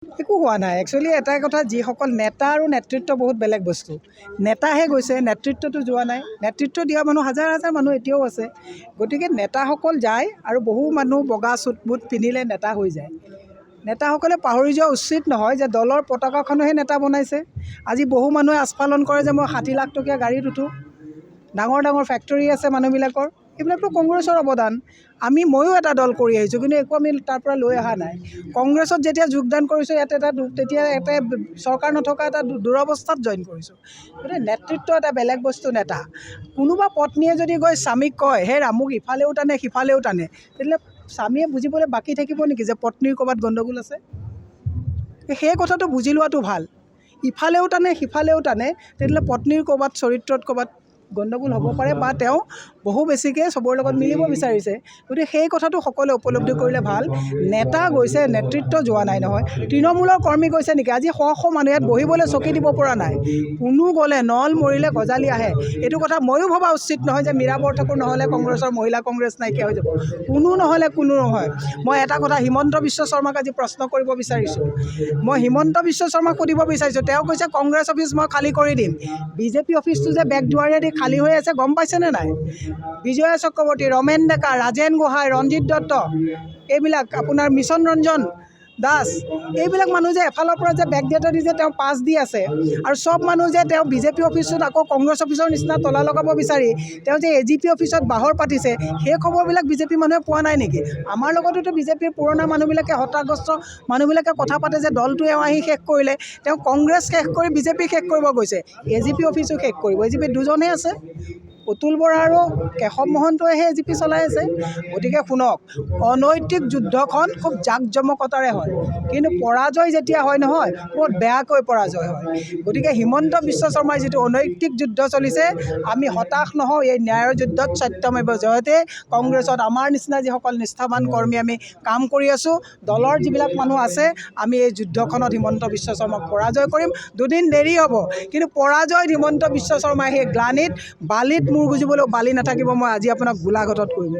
একো হোৱা নাই। একচুৱেলি এটাই কথা, যিসকল নেতা আৰু নেতৃত্ব বহুত বেলেগ বস্তু। নেতাহে গৈছে, নেতৃত্বটো যোৱা নাই। নেতৃত্ব দিয়া মানুহ হাজাৰ হাজাৰ মানুহ এতিয়াও আছে। গতিকে নেতাসকল যায় আৰু বহু মানুহ বগা চুট বুট পিন্ধিলে নেতা হৈ যায়। নেতাসকলে পাহৰি যোৱা উচিত নহয় যে দলৰ পতাকাখনহে নেতা বনাইছে। আজি বহু মানুহে আস্ফালন কৰে যে মই 60 লাখ টকীয়া গাড়ীত উঠোঁ, ডাঙৰ ডাঙৰ ফেক্টৰী আছে মানুহবিলাকৰ। এইবিলাকতো কংগ্ৰেছৰ অৱদান। ময়ো এটা দল কৰি আহিছোঁ, কিন্তু একো আমি তাৰ পৰা লৈ অহা নাই। কংগ্ৰেছত যেতিয়া যোগদান কৰিছোঁ, তেতিয়া চৰকাৰ নথকা এটা দুৰৱস্থাত জইন কৰিছোঁ। গতিকে নেতৃত্ব এটা বেলেগ বস্তু। নেতা কোনোবা পত্নীয়ে যদি গৈ স্বামীক কয় হে ৰামুক ইফালেও টানে সিফালেও টানে, তেতিয়াহ'লে স্বামীয়ে বুজিবলৈ বাকী থাকিব নেকি যে পত্নীৰ ক'ৰবাত গণ্ডগোল আছে? সেই কথাটো বুজি লোৱাটো ভাল। ইফালেও টানে সিফালেও টানে, তেতিয়াহ'লে পত্নীৰ ক'ৰবাত চৰিত্ৰত ক'ৰবাত গণ্ডগোল হ'ব পাৰে, বা তেওঁ বহু বেছিকৈ চবৰ লগত মিলিব বিচাৰিছে। গতিকে সেই কথাটো সকলোৱে উপলব্ধি কৰিলে ভাল। নেতা গৈছে, নেতৃত্ব যোৱা নাই নহয়। তৃণমূলৰ কৰ্মী গৈছে নেকি? আজি শ শ মানুহ ইয়াত বহিবলৈ চকী দিব পৰা নাই। কোনো গ'লে নল মৰিলে গজালি আহে। এইটো কথা ময়ো ভবা উচিত নহয় যে মীৰা বৰঠাকুৰ নহ'লে কংগ্ৰেছৰ মহিলা কংগ্ৰেছ নাইকিয়া হৈ যাব। কোনো নহ'লে কোনো নহয়। মই এটা কথা হিমন্ত বিশ্ব শৰ্মাক আজি প্ৰশ্ন কৰিব বিচাৰিছোঁ। মই হিমন্ত বিশ্ব শৰ্মাক সুধিব বিচাৰিছোঁ, তেওঁ কৈছে কংগ্ৰেছ অফিচ মই খালী কৰি দিম। বিজেপি অফিচটো যে বেক দুৱাৰেদি খালী হৈ আছে গম পাইছেনে নাই? বিজয়া চক্ৰৱৰ্তী, ৰমেন ডেকা, ৰাজেন গোহাঁই, ৰঞ্জিত দত্ত, এইবিলাক আপোনাৰ মিছন ৰঞ্জন দাস, এইবিলাক মানুহ যে এফালৰ পৰা যে বেক গেটত দি যে তেওঁ পাছ দি আছে, আৰু চব মানুহ যে তেওঁ বিজেপি অফিচত আকৌ কংগ্ৰেছ অফিচৰ নিচিনা তলা লগাব বিচাৰি তেওঁ যে AGP অফিচত বাহৰ পাতিছে, সেই খবৰবিলাক বিজেপি মানুহে পোৱা নাই নেকি? আমাৰ লগততো বিজেপিৰ পুৰণা মানুহবিলাকে, হতাগ্ৰস্ত মানুহবিলাকে কথা পাতে যে দলটো আহি শেষ কৰিলে। তেওঁ কংগ্ৰেছ শেষ কৰি বিজেপি শেষ কৰিব গৈছে, AGP অফিচো শেষ কৰিব। AGP দুজনহে আছে, অতুল বৰা আৰু কেশৱ মহন্তইহে AGP চলাই আছে। গতিকে শুনক, অনৈতিক যুদ্ধখন খুব জাকজমকতাৰে হয়, কিন্তু পৰাজয় যেতিয়া হয় নহয়, বহুত বেয়াকৈ পৰাজয় হয়। গতিকে হিমন্ত বিশ্ব শৰ্মাৰ যিটো অনৈতিক যুদ্ধ চলিছে, আমি হতাশ নহওঁ। এই ন্যায়ৰ যুদ্ধত সত্যমেৱ জয়তে। কংগ্ৰেছত আমাৰ নিচিনা যিসকল নিষ্ঠাৱান কৰ্মী আমি কাম কৰি আছোঁ, দলৰ যিবিলাক মানুহ আছে, আমি এই যুদ্ধখনত হিমন্ত বিশ্ব শৰ্মাক পৰাজয় কৰিম। দুদিন দেৰি হ'ব, কিন্তু পৰাজয় হিমন্ত বিশ্ব শৰ্মাই সেই গ্লানিত বালিত মূৰ গুজিবলৈও বালি নাথাকিব। মই আজি আপোনাক গোলাঘাটত কৰিম।